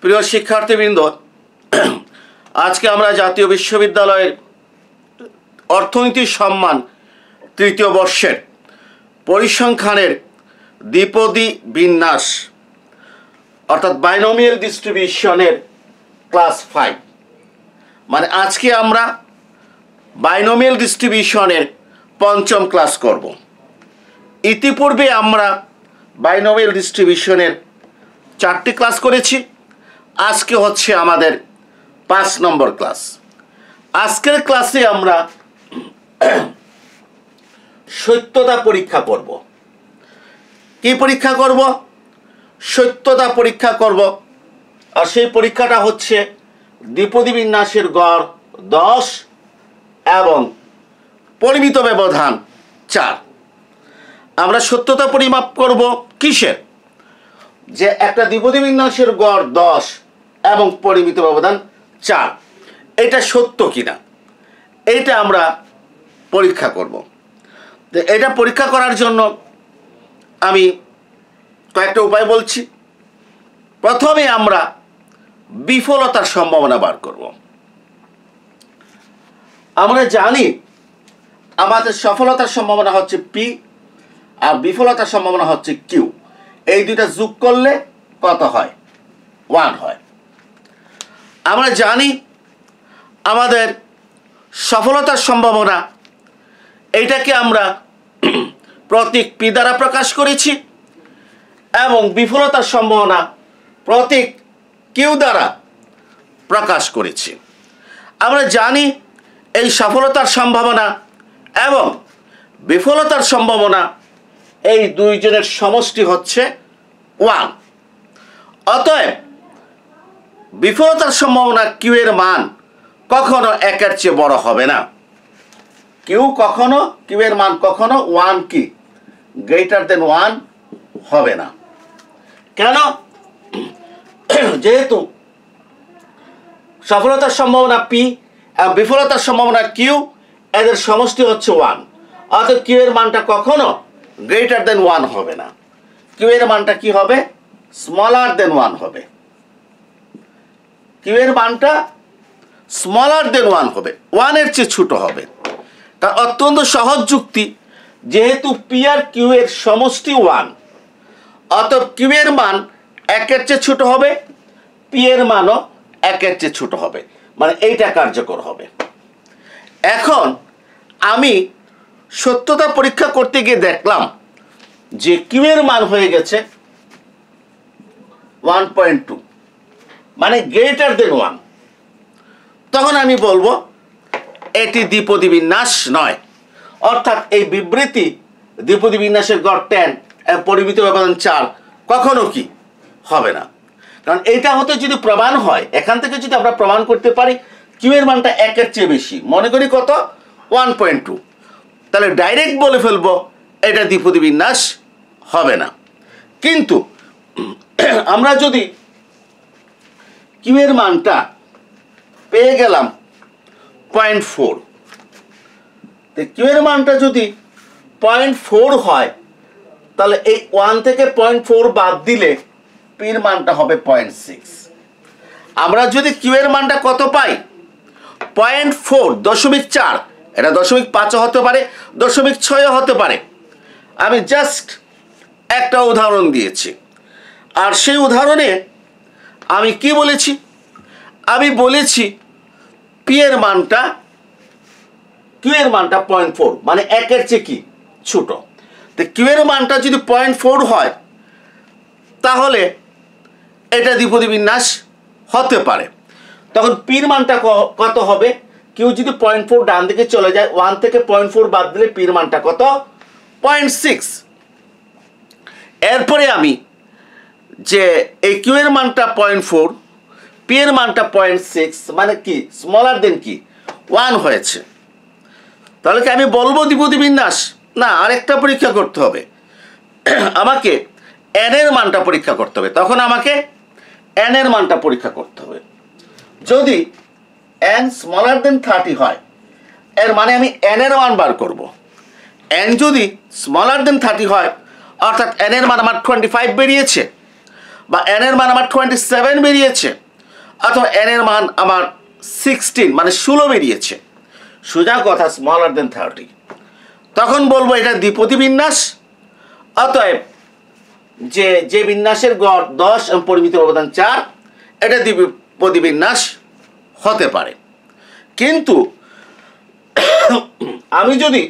প্রিয় শিক্ষার্থীবৃন্দ, আজকে আমরা জাতীয় বিশ্ববিদ্যালয়ের অর্থনীতি সম্মান তৃতীয় বর্ষের পরিসংখ্যানের দ্বিপদী বিন্যাস অর্থাৎ বাইনোমিয়াল ডিস্ট্রিবিউশনের ক্লাস 5 মানে আজকে আমরা বাইনোমিয়াল ডিস্ট্রিবিউশনের পঞ্চম ক্লাস করব। ইতিপূর্বে আমরা বাইনোমিয়াল ডিস্ট্রিবিউশনের 4টি ক্লাস করেছি। আজকে হচ্ছে আমাদের 5 নম্বর ক্লাস। আজকের ক্লাসে আমরা সত্যতা পরীক্ষা করব। কি পরীক্ষা করব? সত্যতা পরীক্ষা করব। আর সেই পরীক্ষাটা হচ্ছে দ্বিপদী বিন্যাসের গড় 10 এবং পরিমিত ব্যবধান 4। আমরা সত্যতা পরিমাপ করব কিসের? যে একটা দ্বিপদী বিন্যাসের গড় 10 এবং পরিমিত ব্যবধান 4 এটা সত্য কিনা এইটা আমরা পরীক্ষা করব। তো এটা পরীক্ষা করার জন্য আমি কয়েকটা উপায় বলছি। প্রথমে আমরা বিফলতার সম্ভাবনা বার করব। আমরা জানি আমাদের সফলতার সম্ভাবনা হচ্ছে P আর বিফলতার সম্ভাবনা হচ্ছে Q। এই দুইটা যোগ করলে কত হয়? 1 হয়। আমরা জানি আমাদের সফলতার সম্ভাবনা এইটাকে আমরা প্রতীক P দ্বারা প্রকাশ করেছি এবং বিফলতার সম্ভাবনা প্রতীক Q দ্বারা প্রকাশ করেছি। আমরা জানি এই সফলতার সম্ভাবনা এবং বিফলতার সম্ভাবনা এই দুইজনের সমষ্টি হচ্ছে 1। অতএব বিফলতার সম্ভাবনা Q এর মান কখনো 1 এর চেয়ে বড় হবে না। Q এর মান কখনো 1 কি গ্রেটার দেন 1 হবে না। কেন? যেহেতু সফলতার সম্ভাবনা P এবং বিফলতার সম্ভাবনা Q এদের সমষ্টি হচ্ছে 1। অর্থাৎ Q এর মানটা কখনো গ্রেটার দেন 1 হবে না। Q এর মানটা কি হবে? স্মলার দেন 1 হবে। Q এর মানটা স্মলার দেন 1 হবে, 1 এর চেয়ে ছোট হবে। তার অত্যন্ত সহজ যুক্তি, যেহেতু P আর Q এর সমষ্টি 1 অতএব Q এর মান 1 এর চেয়ে ছোট হবে, P এর মানও 1 এর চেয়ে ছোট হবে, মানে এইটা কার্যকর হবে। এখন আমি সত্যতা পরীক্ষা করতে গিয়ে দেখলাম যে Q এর মান হয়ে গেছে 1.2 মানে গ্রেটার দেন 1। তখন আমি বলবো এটি দ্বিপদী বিন্যাস নয়। অর্থাৎ এই বিবৃতি দ্বিপদী বিন্যাসের গড় 10 এবং পরিমিত ব্যবধান 4 কখনো কি হবে না। কারণ এইটা হতে যদি প্রমাণ হয়, এখান থেকে যদি আমরা প্রমাণ করতে পারি Q এর মানটা 1 এর চেয়ে বেশি, মনে করি কত? 1.2, তাহলে ডাইরেক্ট বলে ফেলবো এটা দ্বিপদী বিন্যাস হবে না। কিন্তু আমরা যদি Q এর মানটা পেয়ে গেলাম 0.4, তো Q এর মানটা যদি 0.4 হয় তাহলে এই 1 থেকে 0.4 বাদ দিলে P এর মানটা হবে 0.6। আমরা যদি Q এর মানটা কত পাই? 0.4, 0.4, এটা 0.5 হতে পারে, 0.6 হতে পারে। আমি জাস্ট একটা উদাহরণ দিয়েছি। আর সেই উদাহরণে আমি কি বলেছি? আমি বলেছি Q এর মানটা 0.4 মানে 1 এর চেয়ে কি ছোট। তো Q এর মানটা যদি 0.4 হয় তাহলে এটা দ্বিপদী বিন্যাস হতে পারে। তখন P এর মানটা কত হবে? Q যদি 0.4 ডান দিকে চলে যায়, 1 থেকে 0.4 বাদ দিলে P এর মানটা কত? 0.6। এরপরে আমি যে এই Q এর মানটা 0.4, P এর মানটা 0.6 মানে কি স্মলার দেন কি 1 হয়েছে। তাহলে কি আমি বলবো দ্বিপদী বিন্যাস? না, আরেকটা পরীক্ষা করতে হবে। আমাকে n এর মানটা পরীক্ষা করতে হবে। তখন আমাকে n এর মানটা পরীক্ষা করতে হবে। যদি n স্মলার দেন 30 হয়, এর মানে আমি n এর মান বার করব। n যদি স্মলার দেন 30 হয় অর্থাৎ n এর মান আমার 25 বেরিয়েছে, বা n এর মান আমার 27 বেরিয়েছে, অথবা n এর মান আমার 16 মানে 16 বেরিয়েছে, সোজা কথা স্মলার দেন 30, তখন বলবো এটা দ্বিপদী বিন্যাস। অতএব যে বিন্যাসের গড় 10 এবং পরিমিত ব্যবধান 4, এটা দ্বিপদী বিন্যাস হতে পারে। কিন্তু আমি যদি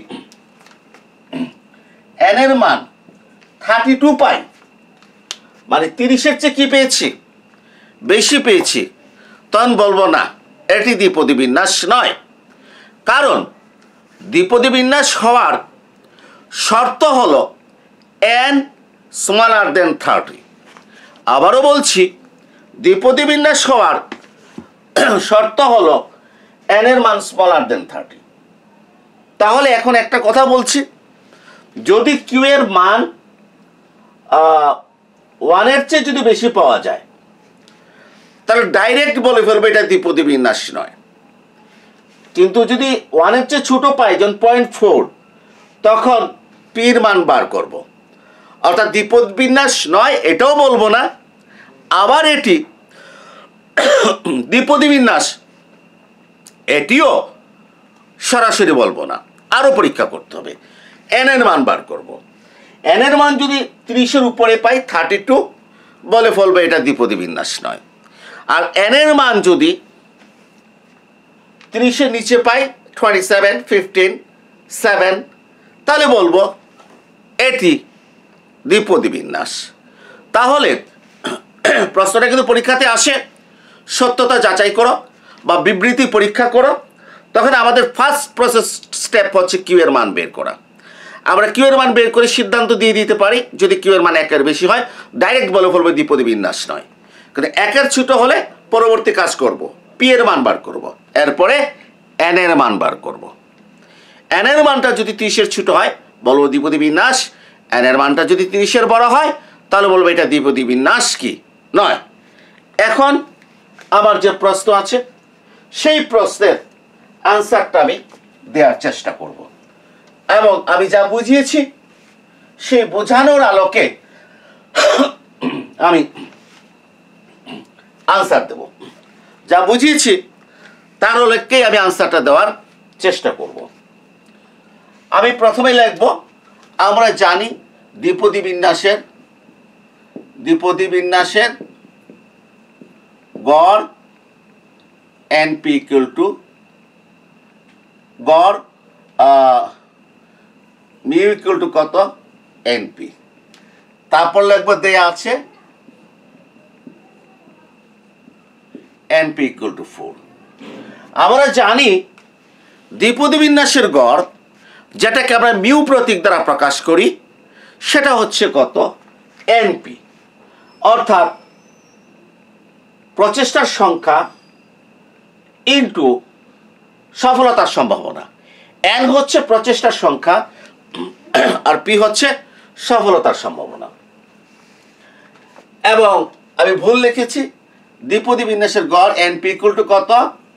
n এর মান 32 পাই, মানে 30-এর চেয়ে কি পেয়েছি, বেশি পেয়েছি, তখন বলবো না এটি দ্বিপদী বিন্যাস নয়। কারণ দ্বিপদী বিন্যাস হওয়ার শর্ত হলো n স্মলার দেন 30। আবারও বলছি, দ্বিপদী বিন্যাস হওয়ার শর্ত হলো n এর মান স্মলার দেন 30। তাহলে এখন একটা কথা বলছি, যদি q এর মান 1 এর চেয়ে যদি বেশি পাওয়া যায়, তাহলে ডাইরেক্ট বলে ফেলবো এটা দ্বিপদী বিন্যাস নয়। কিন্তু যদি 1 এর চেয়ে ছোট পাই, যেমন 0.4, তখন p এর মান বার করব। অর্থাৎ দ্বিপদী বিন্যাস নয় এটাও বলবো না, আবার এটি দ্বিপদী বিন্যাস এটিও সরাসরি বলবো না, আরও পরীক্ষা করতে হবে। n এর মান বার করব। n এর মান যদি 30-এর উপরে পাই, 32, বলে ফেলবো এটা দ্বিপদী বিন্যাস নয়। আর n এর মান যদি 30-এর নিচে পাই, 27, 15, 7, তাহলে বলবো এটি দ্বিপদী বিন্যাস। তাহলে প্রশ্নটা কিন্তু পরীক্ষাতে আসে, সত্যতা যাচাই করো বা বিবৃতি পরীক্ষা করো। তখন আমাদের ফার্স্ট প্রসেস স্টেপ হচ্ছে কিউ এর মান বের করা। আমরা কিউ এর মান বের করে সিদ্ধান্ত দিয়ে দিতে পারি, যদি কিউ এর মান 1-এর বেশি হয় ডাইরেক্ট বলে ফেলবো দ্বিপদী বিন্যাস নয়। কিন্তু 1-এর ছোট হলে পরবর্তী কাজ করব, পি এর মান বার করব, এরপরে n এর মান বার করব। n এর মানটা যদি 30-এর ছোট হয় বলবো দ্বিপদী বিন্যাস, n এর মানটা যদি 30-এর বড় হয় তাহলে বলবো এটা দ্বিপদী বিন্যাস কি নয়। এখন আমার যে প্রশ্ন আছে সেই প্রশ্নের আনসারটা আমি দেওয়ার চেষ্টা করব, এবং আমি যা বুঝিয়েছি সেই বোঝানোর আলোকে আমি আনসার দেব। যা বুঝিয়েছি তার আলোকেই আমি আনসারটা দেওয়ার চেষ্টা করব। আমি প্রথমে লিখব, আমরা জানি দ্বিপদী বিন্যাসের গড় NP ইকুয়াল টু গড় মিউ ইকুয়াল টু কত, NP। তারপর লিখব দেয়া আছে NP ইকুয়াল টু 4। আমরা জানি দ্বিপদী বিন্যাসের গড়, যেটাকে আমরা মিউ প্রতীক দ্বারা প্রকাশ করি, সেটা হচ্ছে কত, NP, অর্থাৎ প্রচেষ্টার সংখ্যা ইনটু সফলতার সম্ভাবনা। n হচ্ছে প্রচেষ্টার সংখ্যা আর p হচ্ছে সফলতার সম্ভাবনা। এবং আমি ভুল লিখেছি, দ্বিপদী বিন্যাসের গড় NP ইকুয়াল টু কত,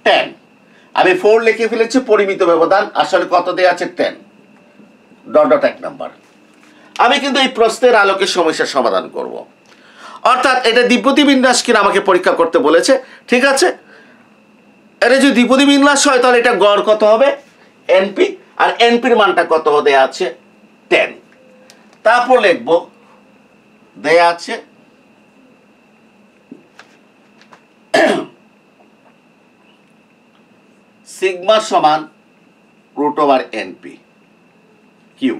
10। আমি 4 লিখে ফেলেছি, পরিমিত ব্যবধান আসলে কত দেয়া আছে, 10, ... 1 নাম্বার। আমি কিন্তু এই প্রশ্নের আলোকে সমস্যার সমাধান করব। অর্থাৎ এটা দ্বিপদী বিন্যাস কিনা আমাকে পরীক্ষা করতে বলেছে, ঠিক আছে। এটা যদি দ্বিপদী বিন্যাস হয় তাহলে এটা গড় কত হবে, NP, আর NPর মানটা কত দেয়া আছে, 10। তারপর লিখব দেয়া আছে সিগমা সমান √NP, কিউ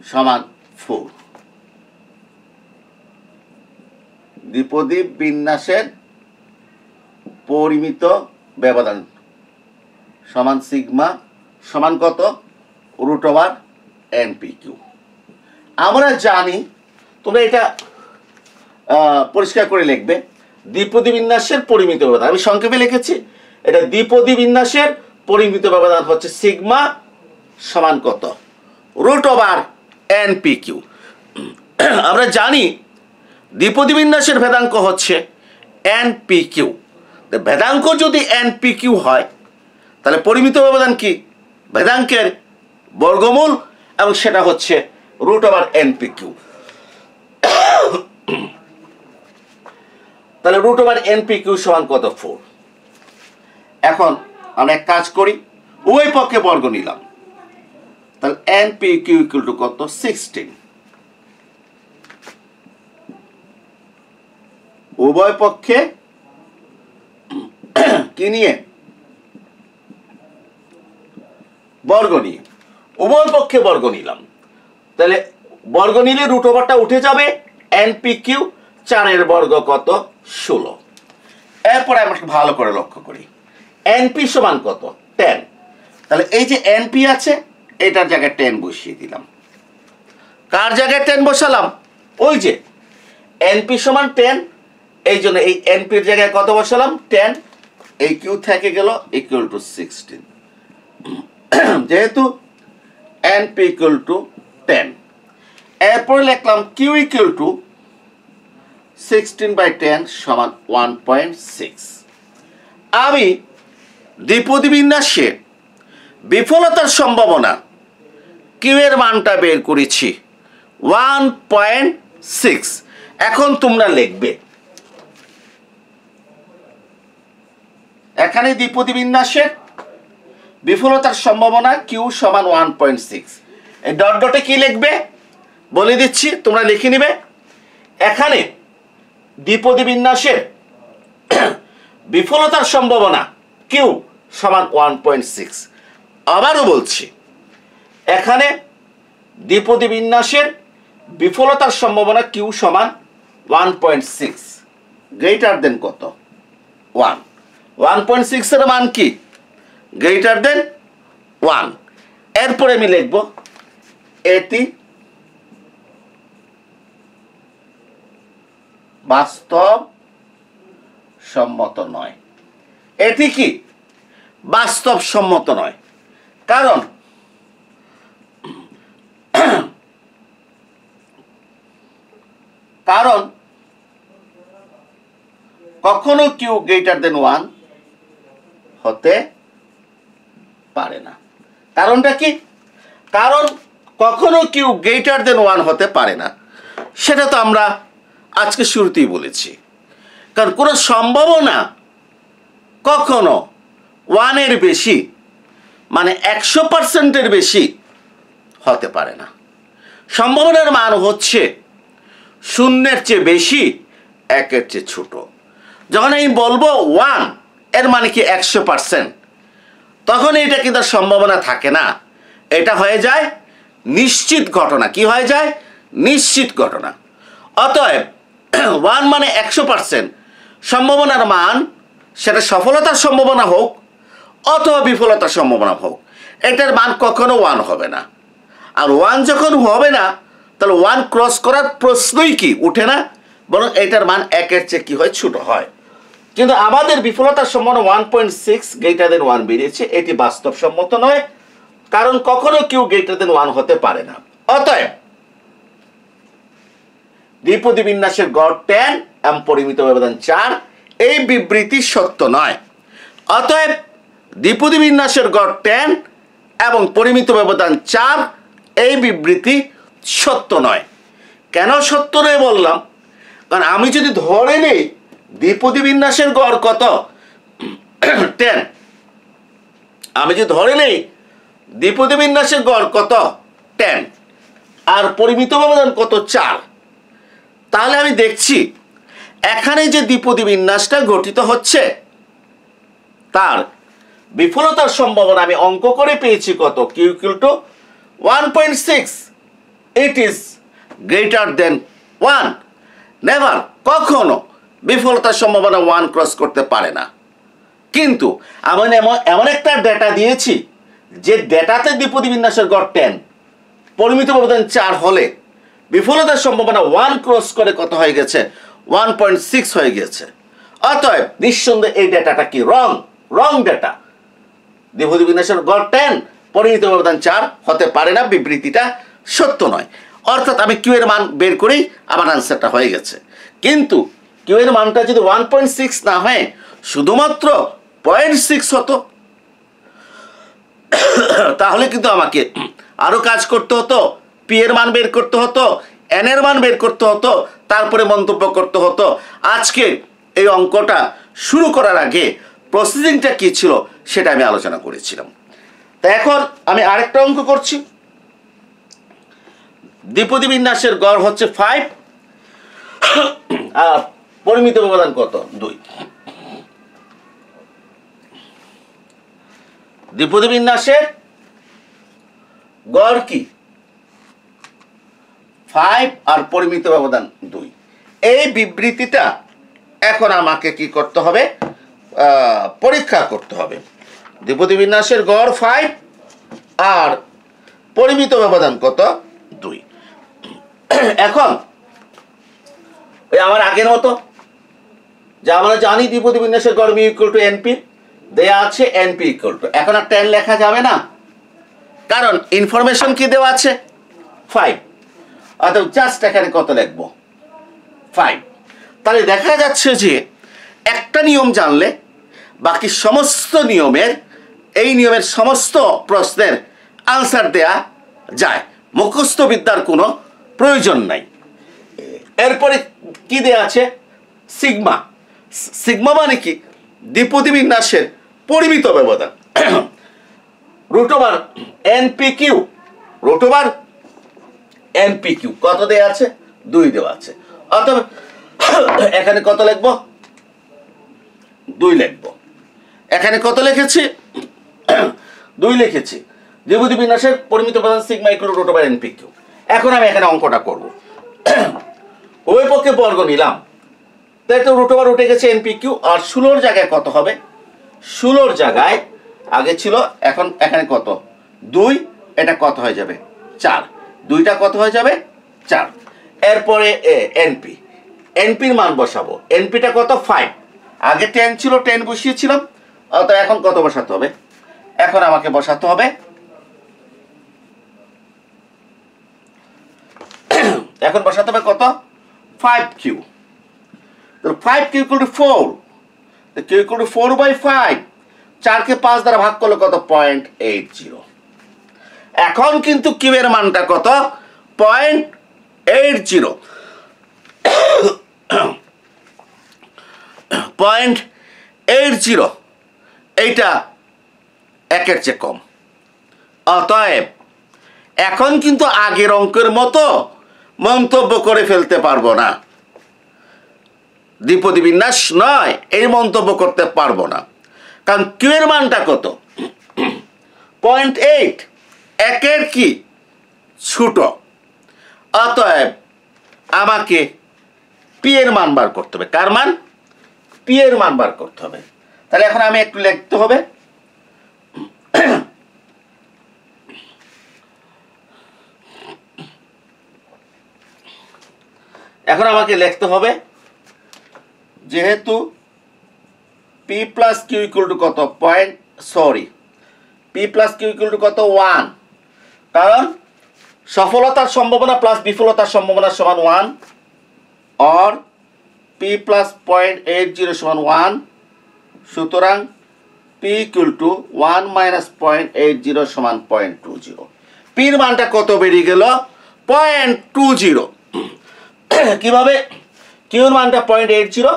সমান 4। দ্বিপদী বিন্যাসের পরিমিত ব্যবধান সমান সিগমা সমান কত, √NP কিউ। আমরা জানি, তোমরা এটা পরিষ্কার করে লিখবে, দ্বিপদী বিন্যাসের পরিমিত ব্যবধান, আমি সংক্ষেপে লিখেছি, এটা দ্বিপদী বিন্যাসের পরিমিত ব্যবধান হচ্ছে সিগমা সমান কত, √NP কিউ। আমরা জানি দ্বিপদী বিন্যাসের ভেদাঙ্ক হচ্ছে NP কিউ। ভেদাঙ্ক যদি NP কিউ হয় তাহলে পরিমিত ব্যবধান কি, ভেদাঙ্কের বর্গমূল, এবং সেটা হচ্ছে √NP কিউ। তাহলে রুট ওভার এনপি কিউ সমান কত 4। এখন আমরা এক কাজ করি, উভয় পক্ষে বর্গ নিলাম, তাহলে এনপি কিউ ইকুয়াল টু কত 16। উভয় পক্ষে কি নিয়ে বর্গ নিয়ে, উভয় পক্ষে বর্গ নিলাম, তাহলে বর্গ নিলে রুট ওভারটা উঠে যাবে, এনপি কিউ 4 বর্গ কত 16। এরপরে আমরা ভালো করে লক্ষ্য করি, এনপি সমান কত 10, তাহলে এই যে এনপি আছে এটার জায়গায় 10 বসিয়ে দিলাম। কার জায়গায় 10 বসালাম? ওই যে এনপি সমান 10, এই জন্য এই এনপির জায়গায় কত বসালাম 10, এই কিউ থেকে গেল ইকুয়াল টু 16। যেহেতু এনপি ইকুয়াল টু 10, এরপরে লিখলাম কিউ ইকুয়াল টু 16/10 সমান 1.6। আমি দ্বিপদী বিন্যাসে বিফলতার সম্ভাবনা কিউ এর মানটা বের করেছি 1.6। এখন তোমরা লিখবে এখানে দ্বিপদী বিন্যাসের বিফলতার সম্ভাবনা কিউ সমান 1.6। এই ডট ডটে কি লিখবে বলে দিচ্ছি, তোমরা লিখে নিবে। এখানে দ্বিপদী বিন্যাসের বিফলতার সম্ভাবনা কিউ সমান 1.6। আবারও বলছি, এখানে দ্বিপদী বিন্যাসের বিফলতার সম্ভাবনা কিউ সমান 1.6, গ্রেটার দেন কত 1। 1.6 এর মান কি? Greater than 1। এরপরে আমি লিখব এটি বাস্তব সম্মত নয়। এটি কি বাস্তব সম্মত নয়? কারণ কখনো কিউ গ্রেটার দেন 1 হতে পারে না। কারণটা কি? কারণ কখনো কিউ গ্রেটার দেন 1 হতে পারে না, সেটা তো আমরা আজকে শুরুতেই বলেছি। কারণ কোনো সম্ভাবনা কখনো 1 এর বেশি মানে 100% বেশি হতে পারে না। সম্ভাবনার মান হচ্ছে 0-এর চেয়ে বেশি, 1-এর চেয়ে ছোট। যখন আমি বলবো 1 এর মানে কি 100%, তখন এটা কিন্তু সম্ভাবনা থাকে না, এটা হয়ে যায় নিশ্চিত ঘটনা। কি হয়ে যায়? নিশ্চিত ঘটনা। অতএব 1 মানে 100%, সম্ভাবনার মান সেটা সফলতার সম্ভাবনা হোক অথবা বিফলতার সম্ভাবনা হোক, এটার মান কখনো 1 হবে না। আর 1 যখন হবে না, তাহলে 1 ক্রস করার প্রশ্নই কি উঠে না, বরং এটার মান 1-এর চেয়ে কি হয় ছোট হয়। কিন্তু আমাদের বিফলতার সম্ভাবনা 1.6 গ্রেটার দেন 1 বেরিয়েছে, এটি বাস্তবসম্মত নয়, কারণ কখনো কিউ গ্রেটার দেন 1 হতে পারে না। অতএব দ্বিপদী বিন্যাসের গড় 10 এবং পরিমিত ব্যবধান 4, এই বিবৃতি সত্য নয়। অতএব দ্বিপদী বিন্যাসের গড় 10 এবং পরিমিত ব্যবধান 4, এই বিবৃতি সত্য নয়। কেন সত্য নয় বললাম? কারণ আমি যদি ধরে নেই দ্বিপদী বিন্যাসের গড় কত 10, আমি যদি ধরে নেই দ্বিপদী বিন্যাসের গড় কত 10 আর পরিমিত ব্যবধান কত 4, তাহলে আমি দেখছি এখানে যে দ্বিপদী বিন্যাসটা গঠিত হচ্ছে তার বিফলতার সম্ভাবনা আমি অঙ্ক করে পেয়েছি কত, Q equal to 1.6। It is greater than 1। Never, কখনো বিফলতার সম্ভাবনা 1 ক্রস করতে পারে না। কিন্তু আমি এমন একটা ডেটা দিয়েছি যে ডেটাতে দ্বিপদী বিন্যাসের গড় 10, পরিমিত ব্যবধান 4 হলে বিফলতার সম্ভাবনা 1 ক্রস করে কত হয়ে গেছে 1.6 হয়ে গেছে। অতএব নিঃসন্দেহে এই ডেটাটা কি রং ডেটা। দ্বিপদী বিন্যাসের গড় 10, পরিমিত ব্যবধান 4 হতে পারে না, বিবৃতিটা সত্য নয়। অর্থাৎ আমি কিউ এর মান বের করেই আমার আনসারটা হয়ে গেছে। কিন্তু কিউ এর মানটা যদি 1.6 না হয় শুধুমাত্র 0.6 হতো, তাহলে কিন্তু আমাকে আরো কাজ করতে হতো, পি এর মান বের করতে হতো, এন এর মান বের করতে হতো, তারপরে মন্তব্য করতে হতো। আজকে এই অঙ্কটা শুরু করার আগে প্রসেসিংটা কী ছিল সেটা আমি আলোচনা করেছিলাম। তা এখন আমি আরেকটা অঙ্ক করছি। দ্বিপদী বিন্যাসের গড় হচ্ছে 5 আর পরিমিত ব্যবধান কত? 2। দ্বিপদী বিন্যাসের গড় কি? 5 আর পরিমিত ব্যবধান 2। এই বিবৃতিটা এখন আমাকে কি করতে হবে? পরীক্ষা করতে হবে। দ্বিপদী বিন্যাসের গড় 5 আর পরিমিত ব্যবধান কত? 2। এখন ওই আমার আগের মতো যে আমরা জানি দ্বিপদী বিন্যাসের গড় মিউ ইকুয়াল টু এনপি, দেয়া আছে এনপি ইকুয়াল টু, এখন আর 10 লেখা যাবে না, কারণ ইনফরমেশন কি দেওয়া আছে? 5। অর্থাৎ জাস্ট এখানে কত লিখবো? 5। তাহলে দেখা যাচ্ছে যে একটা নিয়ম জানলে বাকি সমস্ত নিয়মের, এই নিয়মের সমস্ত প্রশ্নের আনসার দেয়া যায়, মুখস্থ বিদ্যার কোনো প্রয়োজন নাই। এরপরে কি দেয়া আছে? সিগমা। সিগমা মানে কি? দ্বিপদী বিন্যাসের পরিমিত ব্যবধান root over NP Q, root over NP Q. কত দেয়া আছে? 2 দেওয়া আছে। অথবা এখানে কত লিখবো? 2 লিখবো। এখানে কত লিখেছি? 2 লিখেছি। দ্বিপদী বিন্যাসের পরিমিত ব্যবধান sigma equal to root over NP Q. এখন আমি এখানে অঙ্কটা করব। উভয় পক্ষে বর্গ নিলাম, তাই তো রুট ওভার উঠে গেছে এনপি কিউ। আর 16 জায়গায় কত হবে? 16 জায়গায় আগে ছিল, এখন এখানে কত? 2, এটা কত হয়ে যাবে? 4। 2টা কত হয়ে যাবে? 4। এরপরে এনপি, এনপির মান বসাবো। এনপিটা কত? 5। আগে 10 ছিল, 10 বসিয়েছিলাম। অত এখন কত বসাতে হবে? এখন আমাকে বসাতে হবে এখন বসাতে হবে কত? 5q। তো 5q ইকুয়াল টু 4। তো q ইকুয়াল টু 4/5। 4কে 5 দ্বারা ভাগ করলে কত? 0.80। এখন কিন্তু q এর মানটা কত? 0.80। 0.80 এইটা 1-এর চেয়ে কম। অতএব এখন কিন্তু আগের অঙ্কের মতো মন্তব্য করে ফেলতে পারবো না, দ্বিপদী বিন্যাস নয়, এই মন্তব্য করতে পারবো না, কারণ কিউ এর মানটা কত? 0.8। 1-এর কি? ছোট। অতএব আমাকে পি এর মান বার করতে হবে। কার মান? পি এর মান বার করতে হবে। তাহলে এখন আমি একটু লিখতে হবে। এখন আমাকে লিখতে হবে, যেহেতু P plus Q equal to কত? P plus Q equal to কত? 1। কারণ সফলতার সম্ভাবনা প্লাস বিফলতার সম্ভাবনা সমান 1, অর পি প্লাস 0.80 সমান 1। সুতরাং পি ইকুয়াল টু 1 মাইনাস 0.80 সমান 0.20। পির মানটা কত বেরিয়ে গেল? 0.20। কিভাবে? কিউর মানটা 0.80,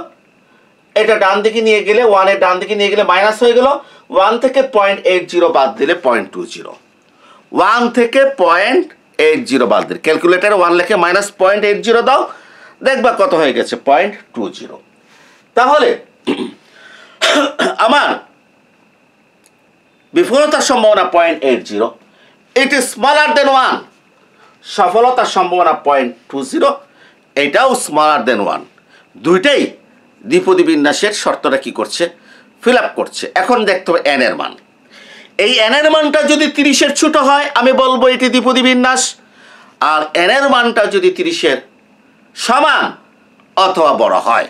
এটা ডান দিকে নিয়ে গেলে, 1 এর ডান দিকে নিয়ে গেলে মাইনাস হয়ে গেল। 1 থেকে 0.80 বাদ দিলে 0.20। 1 থেকে 0.80 বাদ দিলে ক্যালকুলেটারে 1 লিখে মাইনাস 0.80 দাও, দেখবা কত হয়ে গেছে? 0.20। তাহলে আমার বিফলতার সম্ভাবনা 0.80, ইট ইজ স্মলার দেন 1। সফলতার সম্ভাবনা 0.20, এটাও স্মলার দেন 1। দুইটাই দ্বিপদী বিন্যাসের শর্তটা কি করছে? ফিল আপ করছে। এখন দেখতে হবে এন এর মান। এই এন এর মানটা যদি 30-এর ছোট হয় আমি বলবো এটি দ্বিপদী বিন্যাস, আর এন এর মানটা যদি 30-এর সমান অথবা বড় হয়,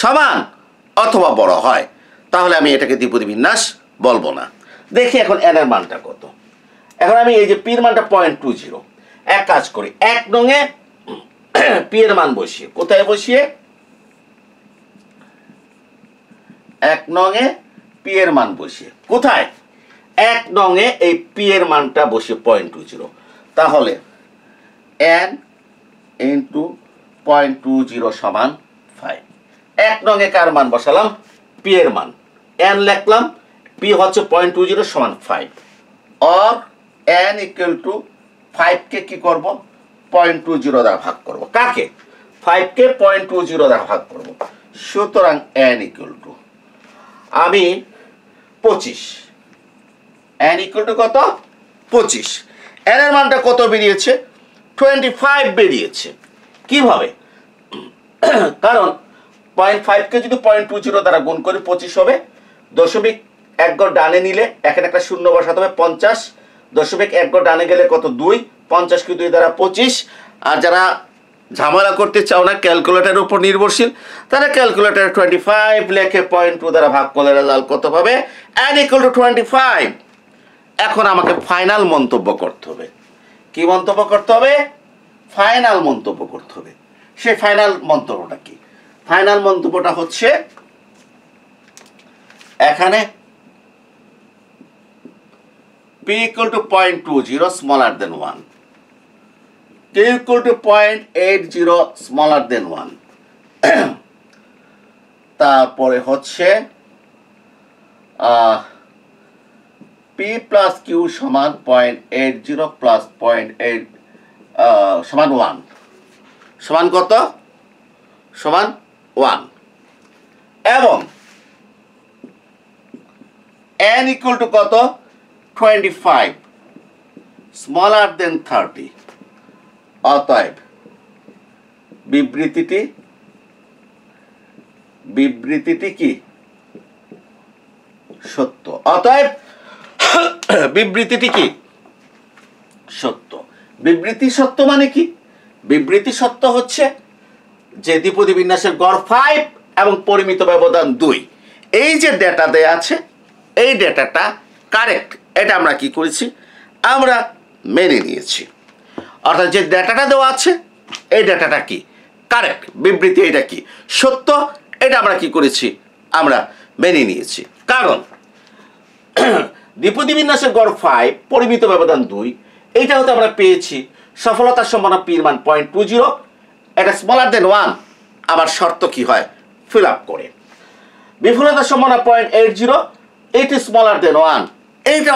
সমান অথবা বড় হয়, তাহলে আমি এটাকে দ্বিপদী বিন্যাস বলবো না। দেখি এখন এন এর মানটা কত। এখন আমি এই যে পির মানটা 0.20, এক কাজ করি, 1 নঙে পি এর মান বসিয়ে, কোথায় বসিয়ে? 1 নঙে পি এর মান বসিয়ে, কোথায়? 1 নঙে এই পি এর মানটা বসিয়ে 0.20। তাহলে n ইন্টু 0.20 সমান 5। 1 নং-এ কার মান বসালাম? পি এর মান। n লিখলাম, পি হচ্ছে 0.20 সমান 5, অর n ইকুয়াল টু 5 কে কি করব? 0.20 দ্বারা ভাগ করব। কাকে? 5 কে 0.20 দ্বারা ভাগ করব। সুতরাং n ইকুয়াল টু আমি 25, n ইকুয়াল টু কত? 25। n এর মানটা কত বেরিয়েছে? 25 বেরিয়েছে। কিভাবে? কারণ 0.5 কে যদি 0.20 দ্বারা গুণ করি 25 হবে। দশমিক 1 ঘর ডানে নিলে এখানে একটা শূন্য বসাতে হবে 50, দশমিক 1 ঘর ডানে গেলে কত? 2, 50 কে 2 দ্বারা 25। আর যারা ঝামেলা করতে চাও না, ক্যালকুলেটরের উপর নির্ভরশীল, তারা ক্যালকুলেটর 25 লেখে 0.2 দ্বারা ভাগ করলে রেজাল্ট কত হবে? n equal to 25। এখন আমাকে ফাইনাল মন্তব্য করতে হবে। কি মন্তব্য করতে হবে? ফাইনাল মন্তব্য করতে হবে। সেই ফাইনাল মন্তব্যটা কি? ফাইনাল মন্তব্যটা হচ্ছে এখানে p equal to 0.20 smaller than 1, k equal to 0.80 smaller than 1, তারপরে হচ্ছে p plus q সমান 0.80 plus 0.8 সমান 1, সমান কত? সমান 1। এবং n equal to কত? 25 smaller than 30। অতএব বিবৃতিটি কি? সত্য। অতএব বিবৃতিটি কি? সত্য। বিবৃতি সত্য মানে কি? বিবৃতি সত্য হচ্ছে যে দ্বিপদী বিন্যাসের গড় 5 এবং পরিমিত ব্যবধান 2। এই যে ডেটা দেয়া আছে, এই ডেটাটা কারেক্ট। এটা আমরা কি করেছি? আমরা মেনে নিয়েছি। অর্থাৎ যে ডেটাটা দেওয়া আছে, এই ডেটাটা কি? কারেক্ট। বিবৃতি এটা কি? সত্য। এটা আমরা কি করেছি? আমরা মেনে নিয়েছি। কারণ দ্বিপদী বিন্যাসের গড় 5, পরিমিত ব্যবধান 2, এইটা হতে আমরা পেয়েছি সফলতার সম্ভাবনা p এর মান 0.20, এটা স্মলার দেন 1। আবার শর্ত কি হয়? ফিল আপ করে। বিফলতার সম্ভাবনা 0.80, এটি স্মলার দেন 1, এইটা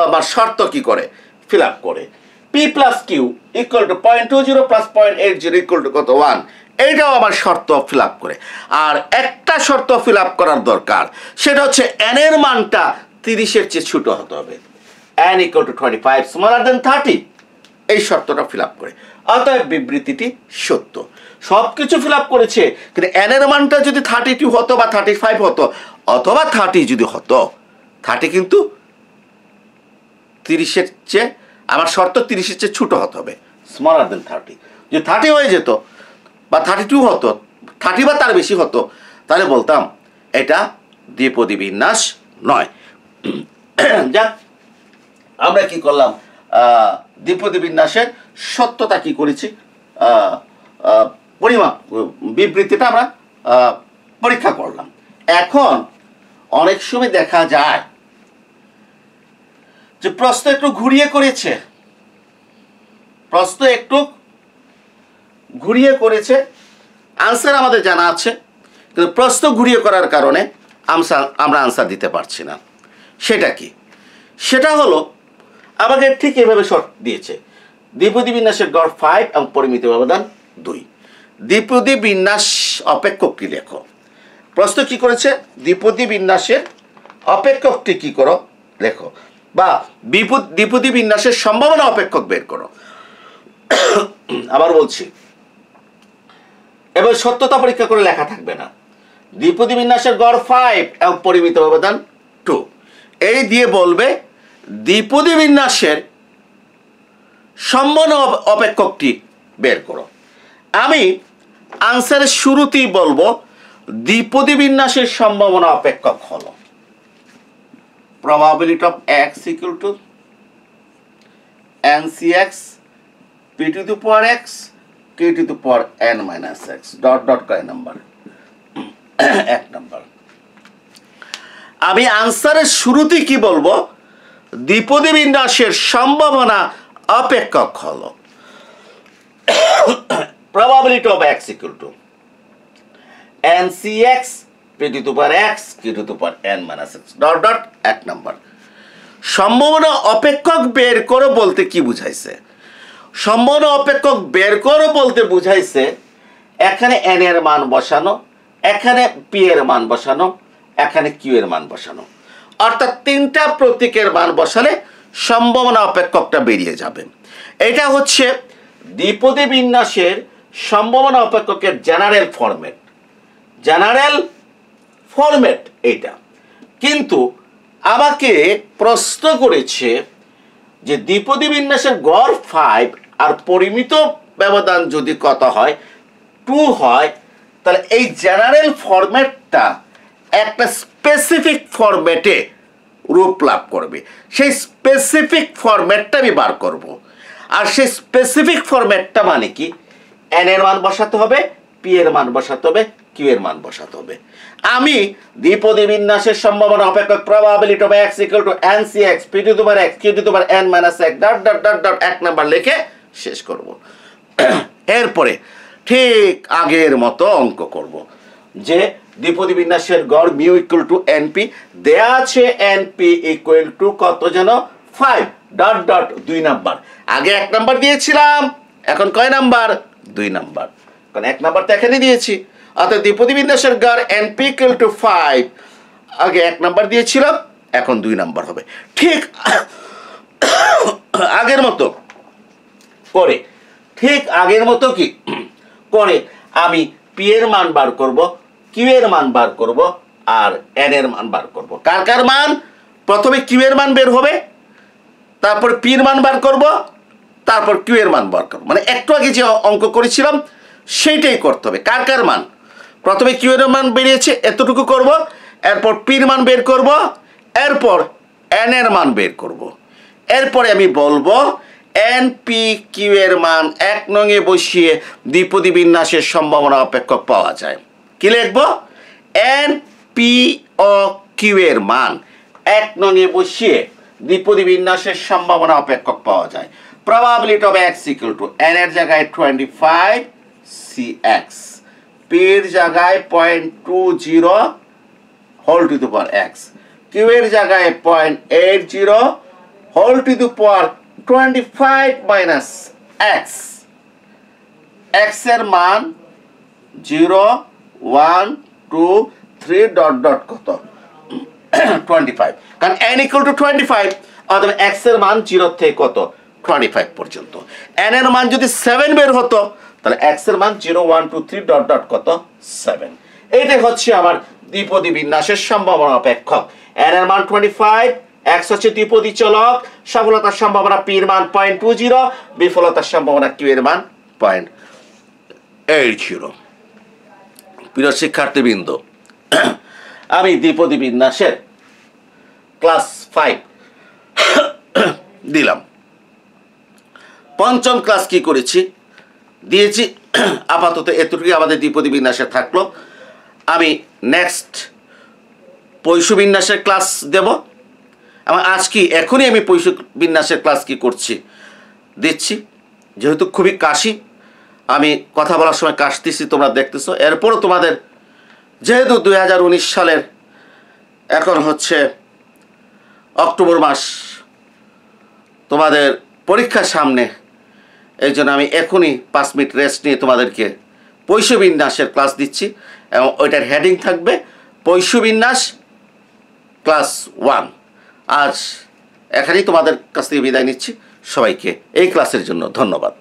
আমার শর্ত কি করে? ফিল আপ করে। p plus Q equal to 0.20 plus 0.80 equal to কত? 1, এইটাও আমার শর্ত ফিল আপ করে। আর একটা শর্ত ফিল আপ করার দরকার, সেটা হচ্ছে n এর মানটা 30-এর চেয়ে ছোট হতে হবে। n ইকুয়াল টু 25 স্মলার দেন 30, এই শর্তটা ফিল আপ করে। অতএব বিবৃতিটি সত্য। সব কিছু ফিল আপ করেছে, কিন্তু n এর মানটা যদি 32 হতো বা 35 হতো অথবা 30 যদি হতো, 30 কিন্তু 30-এর চেয়ে, আমার শর্ত 30-এর চেয়ে ছোট হতে হবে, স্মলার দেন 30। যদি 30 হয়ে যেত বা 32 হতো, 30 বা তার বেশি হতো, তাহলে বলতাম এটা দ্বিপদী বিন্যাস নয়। যাক, আমরা কি করলাম? দ্বিপদী বিন্যাসের সত্যতা কি করেছি? পরিমাপ, বিবৃতিটা আমরা পরীক্ষা করলাম। এখন অনেক সময় দেখা যায় যে প্রশ্ন একটু ঘুরিয়ে করেছে, আনসার আমাদের জানা আছে, কিন্তু প্রশ্ন ঘুরিয়ে করার কারণে আমরা আনসার দিতে পারছি না। সেটা কি? সেটা হলো আমাকে ঠিক এভাবে শর্ত দিয়েছে, দ্বিপদী বিন্যাসের গড় 5 এবং পরিমিত ব্যবধান 2। দ্বিপদী বিন্যাস অপেক্ষকটি লেখো। প্রশ্ন কি করেছে? দ্বিপদী বিন্যাসের অপেক্ষকটি কি করো? লেখো, বা দ্বিপদী বিন্যাসের সম্ভাবনা অপেক্ষক বের করো। আবার বলছি, এবার সত্যতা পরীক্ষা করে লেখা থাকবে না। দ্বিপদী বিন্যাসের গড় 5 এবং পরিমিত ব্যবধান 2, এই দিয়ে বলবে দ্বিপদী বিন্যাসের সম্ভাবনা অপেক্ষকটি বের করো। আমি আনসারের শুরুতেই বলবো দ্বিপদী বিন্যাসের সম্ভাবনা অপেক্ষক হলো probability of x equal to ncx p to the power x k to the power n minus x dot dot কয় নাম্বার? 1 নাম্বার। আমি আনসারের শুরুতে কি বলবো? দ্বিপদী বিন্যাসের সম্ভাবনা অপেক্ষক হলো probability of x equal to N C X P to the power X Q to the power N minus X dot dot 1 number. সম্ভাবনা অপেক্ষক বের করো বলতে কি বুঝাইছে? সম্ভাবনা অপেক্ষক বের করো বলতে বুঝাইছে এখানে এন এর মান বসানো, এখানে পি এর মান বসানো, এখানে কিউ এর মান বসানো, অর্থাৎ 3টা প্রতীকের মান বসালে সম্ভাবনা অপেক্ষকটা বেরিয়ে যাবে। এটা হচ্ছে দ্বিপদী বিন্যাসের সম্ভাবনা অপেক্ষকের জেনারেল ফরম্যাট এটা। কিন্তু আমাকে প্রশ্ন করেছে যে দ্বিপদী বিন্যাসের গড় 5 আর পরিমিত ব্যবধান যদি কত হয় 2 হয়, তাহলে এই জেনারেল ফরম্যাটটা একটা স্পেসিফিক ফরম্যাটে রূপ লাভ করবে। সেই স্পেসিফিক ফরম্যাটটা আমি বার করব। আর সেই স্পেসিফিক ফরম্যাটটা মানে কি? এন এর মান বসাতে হবে, পি এর মান বসাতে হবে, কিউ এর মান বসাতে হবে। আমি দ্বিপদী বিন্যাসের সম্ভাবনা অপেক্ষক probability of x equal to ncx p to the power x q to the power n minus x dot dot dot dot 1 number লিখে শেষ করব। এরপরে ঠিক আগের মতো অঙ্ক করব যে দ্বিপদী বিন্যাসের গড় মিউ ইকুয়াল টু এনপি দেয়া আছে, এনপি ইকুয়াল টু কত যেন 5 ডট ডট 2 নাম্বার। আগে 1 নাম্বার দিয়েছিলাম, এখন কয় নাম্বার? 2 নাম্বার, কারণ 1 নাম্বার তো এখানে দিয়েছি। অর্থাৎ দ্বিপদী বিন্যাসের গড় এনপি ইকুয়াল টু 5, আগে 1 নাম্বার দিয়েছিলাম, এখন 2 নাম্বার হবে। ঠিক আগের মতো করে, ঠিক আগের মতো কি করে আমি পি এর মান বার করব, কিউ এর মান বার করব, আর এন এর মান বার করব। কার কার মান? প্রথমে কিউ এর মান বের হবে, তারপর পি এর মান বার করব, তারপর কিউ এর মান বার করব। মানে একটু আগে যে অঙ্ক করেছিলাম সেইটাই করতে হবে। কার কার মান? প্রথমে কিউ এর মান বেরিয়েছে এতটুকু করব, এরপর পি এর মান বের করব, এরপর এন এর মান বের করব। এরপরে আমি বলবো এন পি কিউ এর মান 1 নঙে বসিয়ে দ্বিপদী বিন্যাসের সম্ভাবনা অপেক্ষক পাওয়া যায়। কি লিখব? এন পি ও কিউ এর মান 1 নঙে বসিয়ে দ্বিপদী বিন্যাসের সম্ভাবনা অপেক্ষক পাওয়া যায়। probability of x equal to n এর জায়গায় 25 cx, p এর জায়গায় 0.20 whole to the power x, q এর জায়গায় 0.80 whole to the power 25 minus x, x এর মান 0 1 2 3 ডট ডট কত 25, কারণ n equal to 25 অথবা x এর মান 0 থেকে কত 25 পর্যন্ত। n এর মান যদি 7 বের হতো তাহলে x এর মান 0 1 2 3 ডট ডট কত 7। এইটাই হচ্ছে আমার দ্বিপদী বিন্যাসের সম্ভাবনা অপেক্ষক। n এর মান 25, x হচ্ছে দ্বিপদী চলক, সফলতার সম্ভাবনা p এর মান 0.20, বিফলতার সম্ভাবনা q এর মান 0.80। প্রিয় শিক্ষার্থীবৃন্দ, আমি দ্বিপদী বিন্যাসের ক্লাস 5 দিলাম। পঞ্চম ক্লাস কি করেছি দিয়েছি, আপাতত এতটুকুই আমাদের দ্বিপদী বিন্যাসে থাকলো। আমি নেক্সট পৈশু বিন্যাসের ক্লাস দেব। আমার এখনই আমি পৈশু বিন্যাসের ক্লাস কি করছি দিচ্ছি, যেহেতু খুবই কাশি, আমি কথা বলার সময় কাশতেছি, তোমরা দেখতেছো। এরপরও তোমাদের যেহেতু 2019 সালের এখন হচ্ছে অক্টোবর মাস, তোমাদের পরীক্ষার সামনে, এই জন্য আমি এখনই 5 মিনিট রেস্ট নিয়ে তোমাদেরকে পৈশু বিন্যাসের ক্লাস দিচ্ছি এবং ওইটার হেডিং থাকবে পৈশু বিন্যাস ক্লাস 1। আজ এখানেই তোমাদের কাছ থেকে বিদায় নিচ্ছি। সবাইকে এই ক্লাসের জন্য ধন্যবাদ।